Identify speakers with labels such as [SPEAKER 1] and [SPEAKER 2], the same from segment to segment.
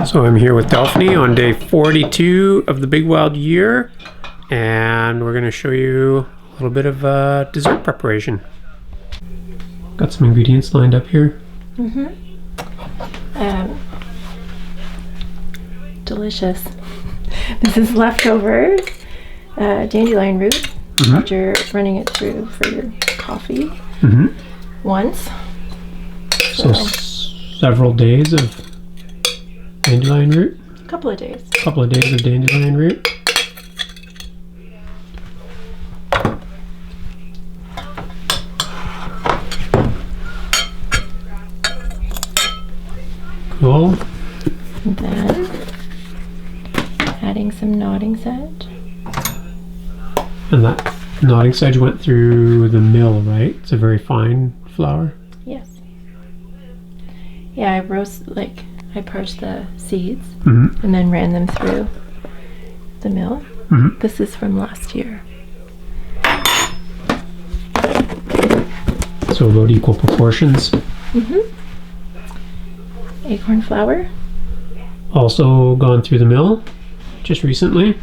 [SPEAKER 1] So I'm here with Delphanie on day 42 of the Big Wild Year, and we're going to show you a little bit of dessert preparation. Got some ingredients lined up here.
[SPEAKER 2] Delicious. This is leftover dandelion root after running it through for your coffee once.
[SPEAKER 1] So several days of dandelion root?
[SPEAKER 2] A couple of days.
[SPEAKER 1] A couple of days of dandelion root. Cool.
[SPEAKER 2] And then adding some nodding sedge.
[SPEAKER 1] And that nodding sedge went through the mill, right? It's a very fine flour.
[SPEAKER 2] Yes. Yeah, I parched the seeds and then ran them through the mill. This is from last year.
[SPEAKER 1] So about equal proportions.
[SPEAKER 2] Acorn flour.
[SPEAKER 1] Also gone through the mill just recently.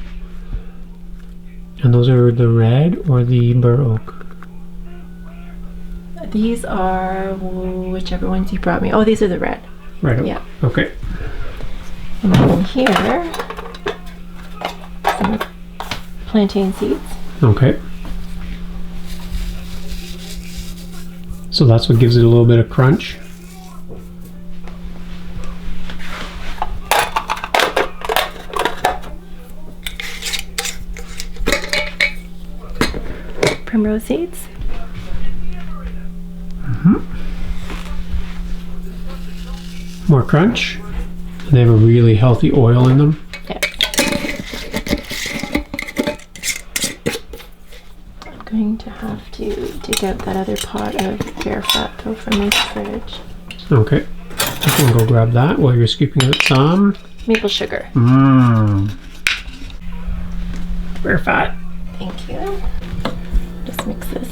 [SPEAKER 1] And those are the red or the bur oak?
[SPEAKER 2] These are whichever ones you brought me. Oh, these are the red.
[SPEAKER 1] Red oak.
[SPEAKER 2] Yeah.
[SPEAKER 1] Okay.
[SPEAKER 2] And then here, some plantain seeds.
[SPEAKER 1] Okay. So that's what gives it a little bit of crunch.
[SPEAKER 2] Primrose seeds.
[SPEAKER 1] More crunch. And they have a really healthy oil in them.
[SPEAKER 2] Yeah. I'm going to have to dig out that other pot of bear fat though from my fridge.
[SPEAKER 1] Okay. You can go grab that while you're scooping out some
[SPEAKER 2] Maple sugar.
[SPEAKER 1] bear fat.
[SPEAKER 2] Thank you. Just mix this.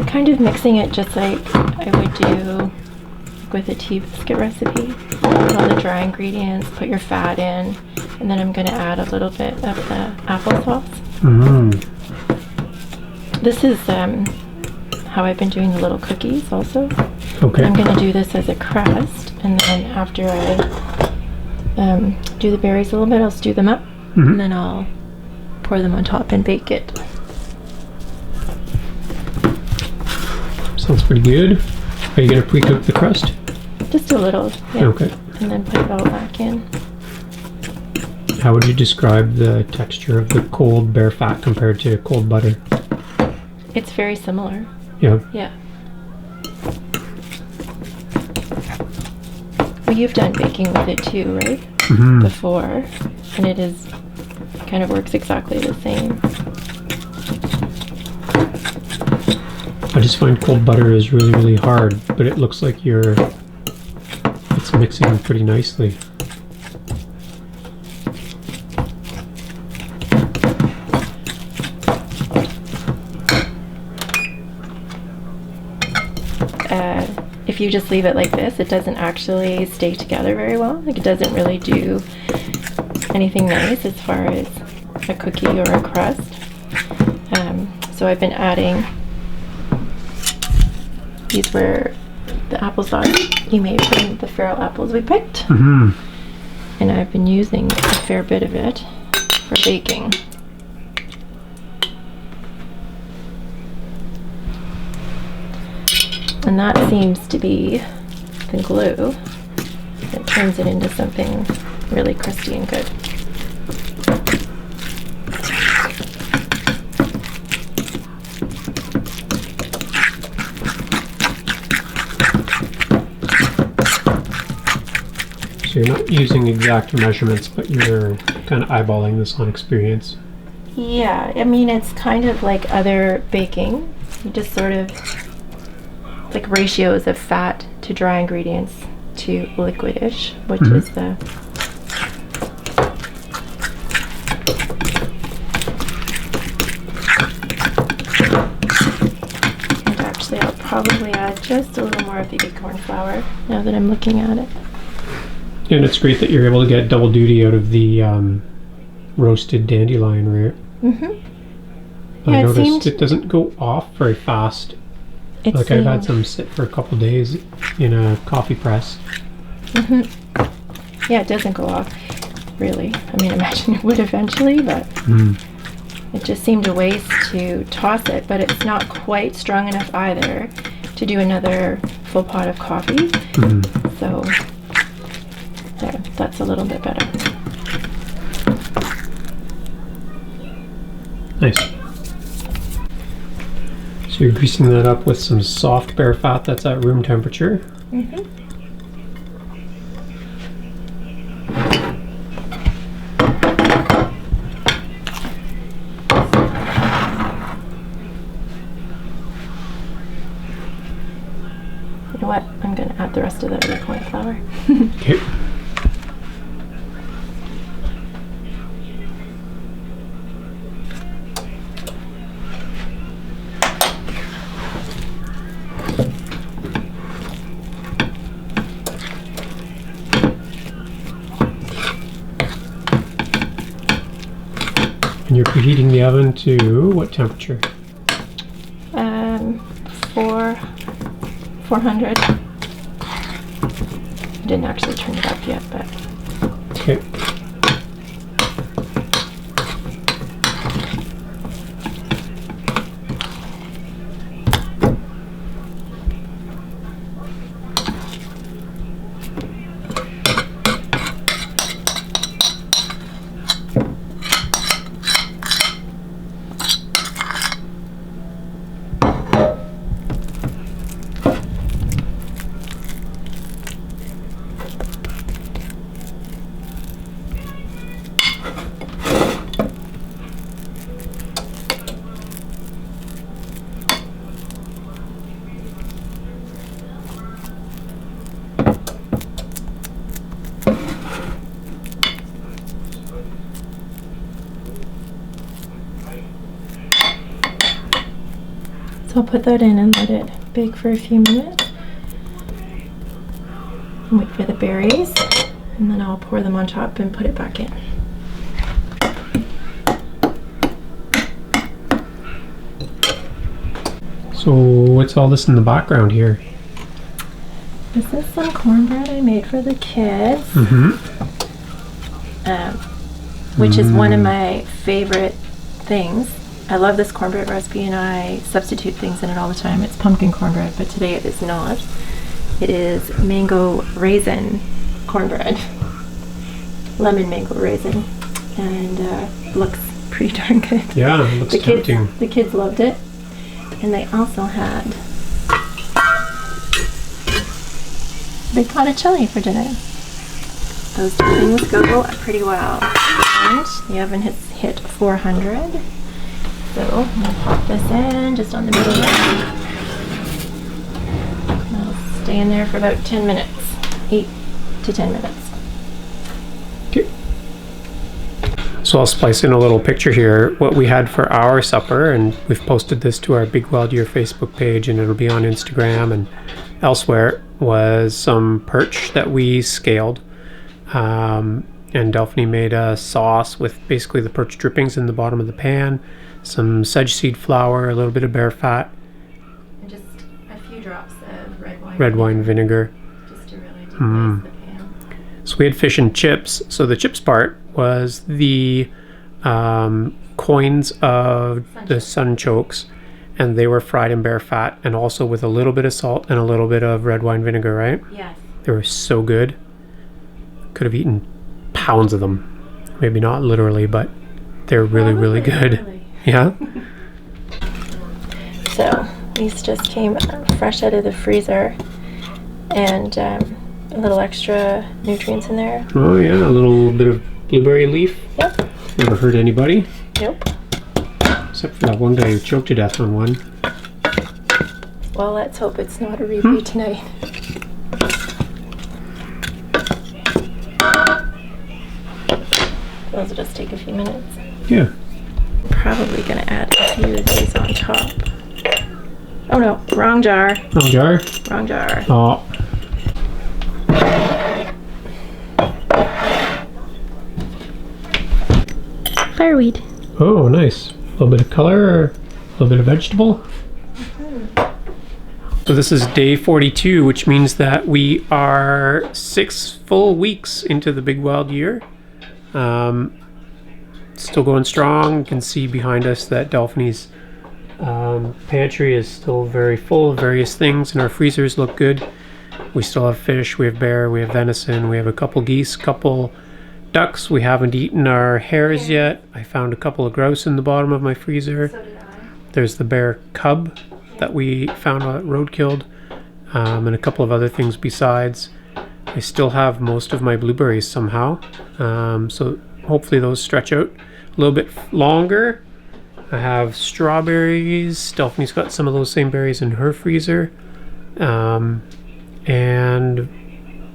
[SPEAKER 2] Kind of mixing it just like I would do with a tea biscuit recipe. Put all the dry ingredients, put your fat in, and then I'm going to add a little bit of the applesauce. This is how I've been doing the little cookies also.
[SPEAKER 1] Okay.
[SPEAKER 2] I'm going to do this as a crust, and then after I do the berries a little bit, I'll stew them up, and then I'll pour them on top and bake it.
[SPEAKER 1] Sounds pretty good. Are you going to pre-cook the crust?
[SPEAKER 2] Just a little, yeah.
[SPEAKER 1] Okay.
[SPEAKER 2] And then put it all back in.
[SPEAKER 1] How would you describe the texture of the cold bear fat compared to cold butter?
[SPEAKER 2] It's very similar.
[SPEAKER 1] Yeah.
[SPEAKER 2] Yeah. Well, you've done baking with it too, right? Before. And it is, kind of works exactly the same.
[SPEAKER 1] I just find cold butter is really, really hard, but it looks like it's mixing pretty nicely.
[SPEAKER 2] If you just leave it like this, it doesn't actually stay together very well. Like, it doesn't really do anything nice as far as a cookie or a crust. So I've been adding, these were the applesauce you made from the feral apples we picked. And I've been using a fair bit of it for baking. And that seems to be the glue that turns it into something really crusty and good.
[SPEAKER 1] So you're not using exact measurements, but you're kind of eyeballing this on experience.
[SPEAKER 2] Yeah, I mean, it's kind of like other baking. You just sort of, like ratios of fat to dry ingredients to liquidish, which is the... And actually, I'll probably add just a little more of the acorn flour now that I'm looking at it.
[SPEAKER 1] And it's great that you're able to get double duty out of the roasted dandelion root.
[SPEAKER 2] Yeah,
[SPEAKER 1] I noticed it doesn't go off very fast. Like I've had some sit for a couple days in a coffee press.
[SPEAKER 2] Yeah, it doesn't go off, really. I mean, imagine it would eventually, but it just seemed a waste to toss it. But it's not quite strong enough either to do another full pot of coffee. So there, that's a little bit better.
[SPEAKER 1] Nice. So you're greasing that up with some soft bear fat that's at room temperature.
[SPEAKER 2] You know what? I'm going to add the rest of the acorn flour.
[SPEAKER 1] Okay. And you're preheating the oven to what temperature?
[SPEAKER 2] 400. I didn't actually turn it up yet, but...
[SPEAKER 1] Okay.
[SPEAKER 2] So I'll put that in and let it bake for a few minutes. And wait for the berries. And then I'll pour them on top and put it back in.
[SPEAKER 1] So what's all this in the background here?
[SPEAKER 2] This is some cornbread I made for the kids. Which is one of my favorite things. I love this cornbread recipe and I substitute things in it all the time. It's pumpkin cornbread, but today it is not. It is mango raisin cornbread. Lemon mango raisin. And looks pretty darn good.
[SPEAKER 1] Yeah, it looks tempting.
[SPEAKER 2] The kids loved it. And they also had a big pot of chili for dinner. Those two things go pretty well. And the oven has hit 400. So we'll pop this in just on the middle rack. It'll stay in there for about 10 minutes. 8 to 10 minutes.
[SPEAKER 1] Okay. So I'll splice in a little picture here. What we had for our supper, and we've posted this to our Big Wild Year Facebook page, and it'll be on Instagram and elsewhere, was some perch that we scaled. And Delphanie made a sauce with basically the perch drippings in the bottom of the pan, some sedge seed flour, a little bit of bear fat,
[SPEAKER 2] And just a few drops of
[SPEAKER 1] red wine vinegar.
[SPEAKER 2] Just to really deglaze the pan.
[SPEAKER 1] So we had fish and chips. So the chips part was the coins of the sunchokes, and they were fried in bear fat and also with a little bit of salt and a little bit of red wine vinegar, right?
[SPEAKER 2] Yes.
[SPEAKER 1] They were so good. Could have eaten pounds of them. Maybe not literally, but they're really, really good.
[SPEAKER 2] Really.
[SPEAKER 1] Yeah.
[SPEAKER 2] So these just came fresh out of the freezer, and a little extra nutrients in there.
[SPEAKER 1] Oh yeah, a little bit of blueberry leaf.
[SPEAKER 2] Yep.
[SPEAKER 1] Never hurt anybody.
[SPEAKER 2] Nope.
[SPEAKER 1] Except for that one guy who choked to death on one.
[SPEAKER 2] Well, let's hope it's not a repeat tonight. Those will just take a few minutes.
[SPEAKER 1] Yeah.
[SPEAKER 2] Probably gonna add a few of these on top. Oh no, wrong jar.
[SPEAKER 1] Wrong jar?
[SPEAKER 2] Wrong jar.
[SPEAKER 1] Oh.
[SPEAKER 2] Fireweed.
[SPEAKER 1] Oh, nice. A little bit of color, a little bit of vegetable. So this is day 42, which means that we are 6 full weeks into the big wild year. Still going strong. You can see behind us that Delphanie's pantry is still very full of various things, and our freezers look good. We still have fish, we have bear, we have venison, we have a couple geese, couple ducks. We haven't eaten our hares yet. I found a couple of grouse in the bottom of my freezer.
[SPEAKER 2] So did I.
[SPEAKER 1] There's the bear cub that we found road-killed, and a couple of other things besides. I still have most of my blueberries somehow, so hopefully those stretch out a little bit longer. I have strawberries. Delphanie's got some of those same berries in her freezer, and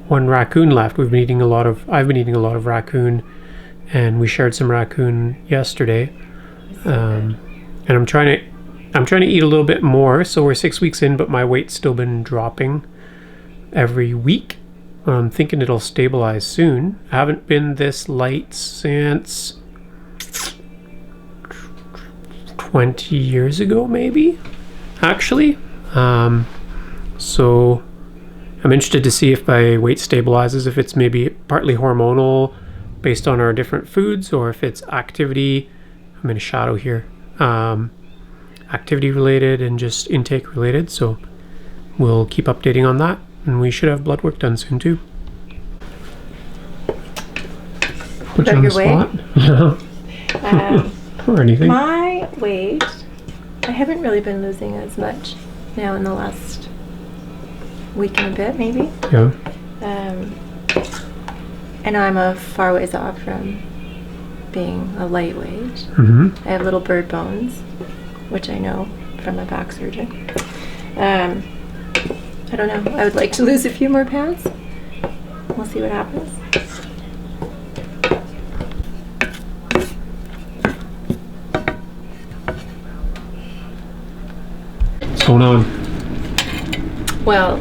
[SPEAKER 1] one raccoon left. I've been eating a lot of raccoon, and we shared some raccoon yesterday. And I'm trying to eat a little bit more. So we're 6 weeks in, but my weight's still been dropping every week. I'm thinking it'll stabilize soon. I haven't been this light since 20 years ago, maybe, actually. So I'm interested to see if my weight stabilizes, if it's maybe partly hormonal based on our different foods, or if it's activity. I'm in a shadow here. Activity related and just intake related. So we'll keep updating on that, and we should have blood work done soon too. Put you on the spot. Or anything.
[SPEAKER 2] My weight, I haven't really been losing as much now in the last week and a bit, maybe.
[SPEAKER 1] Yeah.
[SPEAKER 2] I know I'm a far ways off from being a lightweight.
[SPEAKER 1] Mm-hmm.
[SPEAKER 2] I have little bird bones, which I know from my back surgeon. I don't know. I would like to lose a few more pounds. We'll see what happens.
[SPEAKER 1] What's going on?
[SPEAKER 2] Well,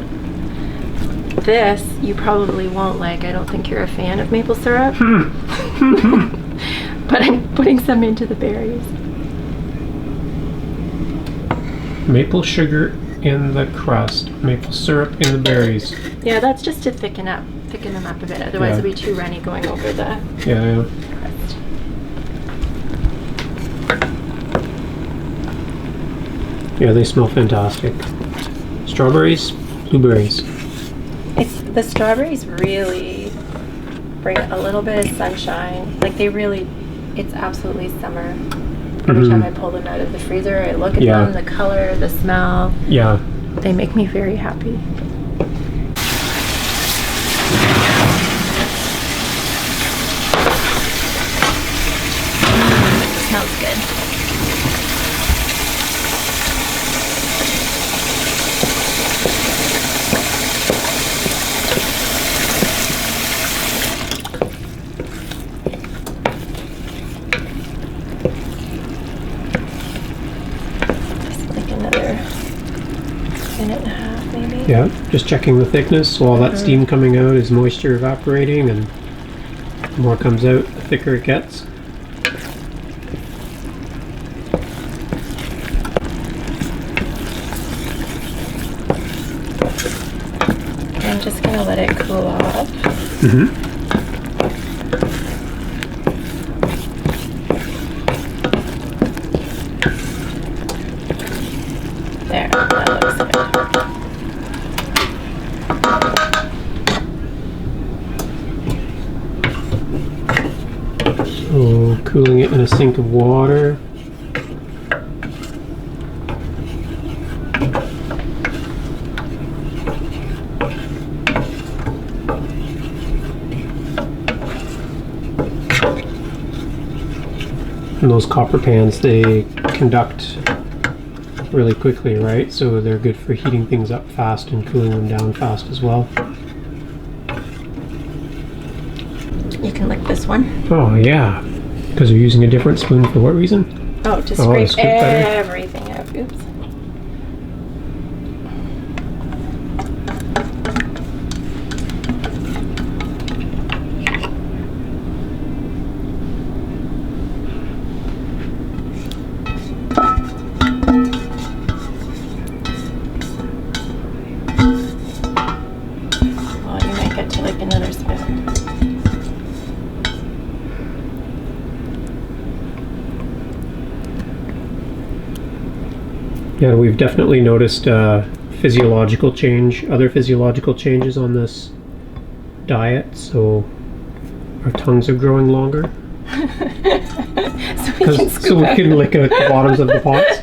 [SPEAKER 2] this you probably won't like. I don't think you're a fan of maple syrup. But I'm putting some into the berries.
[SPEAKER 1] Maple sugar in the crust, maple syrup in the berries.
[SPEAKER 2] Yeah, that's just to thicken them up a bit. Otherwise,
[SPEAKER 1] Yeah.
[SPEAKER 2] it'll be too runny going over the
[SPEAKER 1] Yeah.
[SPEAKER 2] crust.
[SPEAKER 1] Yeah, they smell fantastic. Strawberries, blueberries.
[SPEAKER 2] The strawberries really bring a little bit of sunshine. Like it's absolutely summer. Every time I pull them out of the freezer, I look at them, the color, the smell.
[SPEAKER 1] Yeah.
[SPEAKER 2] They make me very happy. Smells good. Minute and a half, maybe.
[SPEAKER 1] Yeah, just checking the thickness. So all that steam coming out is moisture evaporating, and the more comes out, the thicker it gets.
[SPEAKER 2] I'm just gonna let it cool off.
[SPEAKER 1] Mm-hmm.
[SPEAKER 2] That looks good.
[SPEAKER 1] So cooling it in a sink of water. And those copper pans, they conduct really quickly, right? So they're good for heating things up fast and cooling them down fast as well.
[SPEAKER 2] You can lick this one.
[SPEAKER 1] Oh yeah, because you're using a different spoon for what reason?
[SPEAKER 2] Oh, to
[SPEAKER 1] to
[SPEAKER 2] scrape everything out. Oops. Well, you might get to like another spoon.
[SPEAKER 1] Yeah, we've definitely noticed physiological change, other physiological changes on this diet. So our tongues are growing longer. So we can lick out the bottoms of the pots.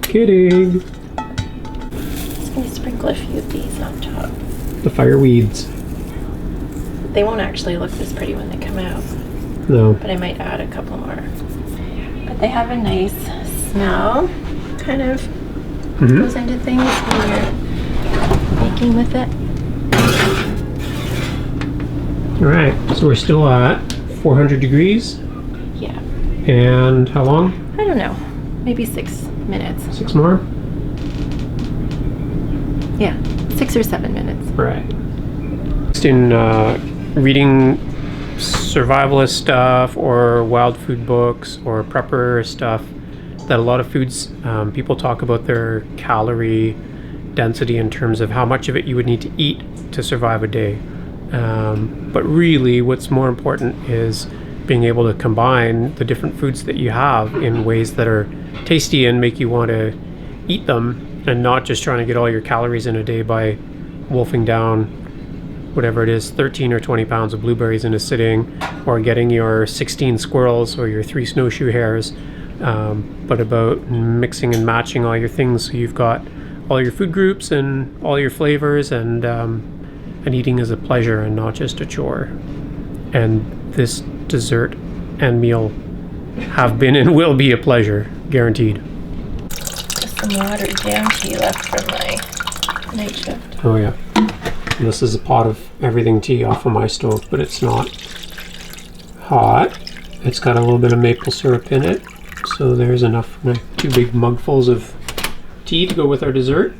[SPEAKER 1] Kidding.
[SPEAKER 2] Just gonna sprinkle a few of these on top.
[SPEAKER 1] The fireweeds.
[SPEAKER 2] They won't actually look this pretty when they come out,
[SPEAKER 1] No.
[SPEAKER 2] but I might add a couple more. But they have a nice smell, kind of goes into things when you're baking with it.
[SPEAKER 1] All right, so we're still at 400 degrees.
[SPEAKER 2] Yeah.
[SPEAKER 1] And how long?
[SPEAKER 2] I don't know. Maybe 6 minutes.
[SPEAKER 1] 6 more?
[SPEAKER 2] Yeah, 6 or 7 minutes.
[SPEAKER 1] Right. Just in reading survivalist stuff or wild food books or prepper stuff, that a lot of foods, people talk about their calorie density in terms of how much of it you would need to eat to survive a day. But really what's more important is being able to combine the different foods that you have in ways that are tasty and make you want to eat them, and not just trying to get all your calories in a day by wolfing down whatever it is, 13 or 20 pounds of blueberries in a sitting, or getting your 16 squirrels or your 3 snowshoe hares, but about mixing and matching all your things so you've got all your food groups and all your flavors, and eating as a pleasure and not just a chore. And this dessert and meal have been and will be a pleasure, guaranteed.
[SPEAKER 2] Just some watered down tea left from my night shift.
[SPEAKER 1] Oh yeah. And this is a pot of everything tea off of my stove, but it's not hot. It's got a little bit of maple syrup in it, so there's enough for my 2 big mugfuls of tea to go with our dessert.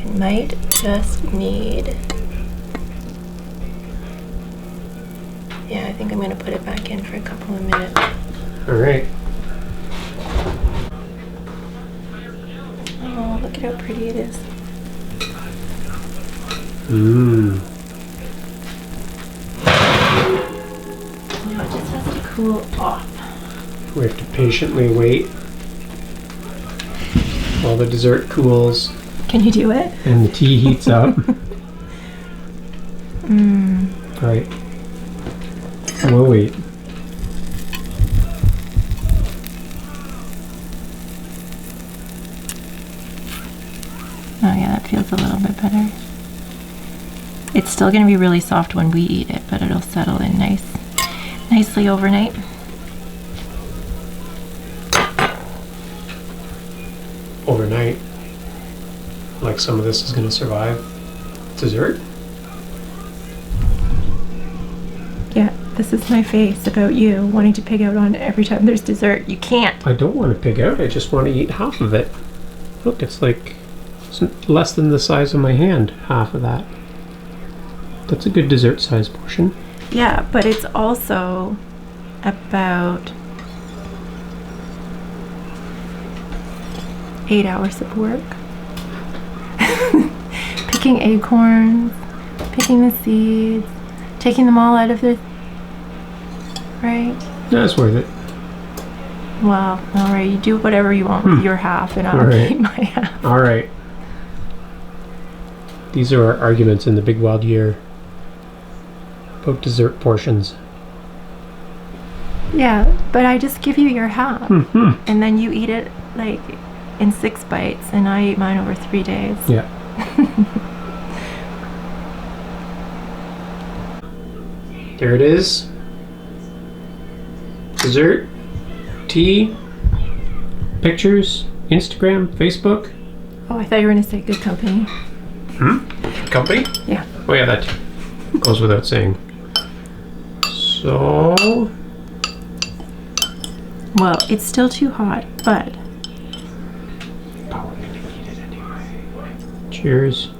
[SPEAKER 2] It might just need... Yeah, I think I'm going to put it back in for a couple of minutes.
[SPEAKER 1] All right.
[SPEAKER 2] Oh, look at how pretty it is.
[SPEAKER 1] Mmm.
[SPEAKER 2] Now it just has to cool off.
[SPEAKER 1] We have to patiently wait while the dessert cools
[SPEAKER 2] Can you do it?
[SPEAKER 1] and the tea heats up. Right. We'll wait.
[SPEAKER 2] Oh yeah, that feels a little bit better. It's still going to be really soft when we eat it, but it'll settle in nicely overnight.
[SPEAKER 1] Overnight. Like some of this is going to survive dessert.
[SPEAKER 2] Yeah, this is my face about you wanting to pig out on every time there's dessert. You can't.
[SPEAKER 1] I don't want to pig out. I just want to eat half of it. Look, it's like less than the size of my hand, half of that. That's a good dessert size portion.
[SPEAKER 2] Yeah, but it's also about 8 hours of work. Picking acorns, picking the seeds, taking them all out of the... Right?
[SPEAKER 1] That's worth it.
[SPEAKER 2] Well, alright, you do whatever you want with your half and I'll keep my half.
[SPEAKER 1] Alright. These are our arguments in the Big Wild Year about dessert portions.
[SPEAKER 2] Yeah, but I just give you your half.
[SPEAKER 1] Mm-hmm.
[SPEAKER 2] And then you eat it like in 6 bites and I eat mine over 3 days.
[SPEAKER 1] Yeah. There it is. Dessert, tea, pictures, Instagram, Facebook.
[SPEAKER 2] Oh, I thought you were going to say good company.
[SPEAKER 1] Company?
[SPEAKER 2] Yeah.
[SPEAKER 1] Oh yeah, that goes without saying. So...
[SPEAKER 2] Well, it's still too hot, but...
[SPEAKER 1] Oh, we're gonna eat it anyway. Cheers.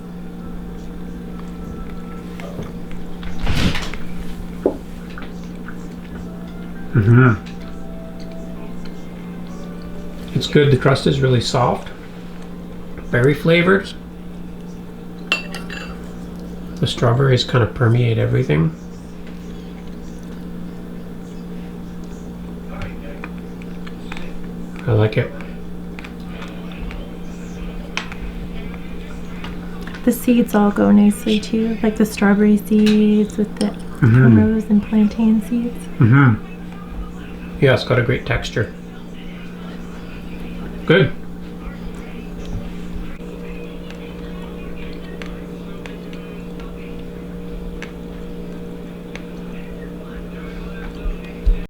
[SPEAKER 1] It's good. The crust is really soft. Very flavored. The strawberries kind of permeate everything. I like it.
[SPEAKER 2] The seeds all go nicely too, like the strawberry seeds with the primrose and plantain seeds.
[SPEAKER 1] Yeah, it's got a great texture. Good.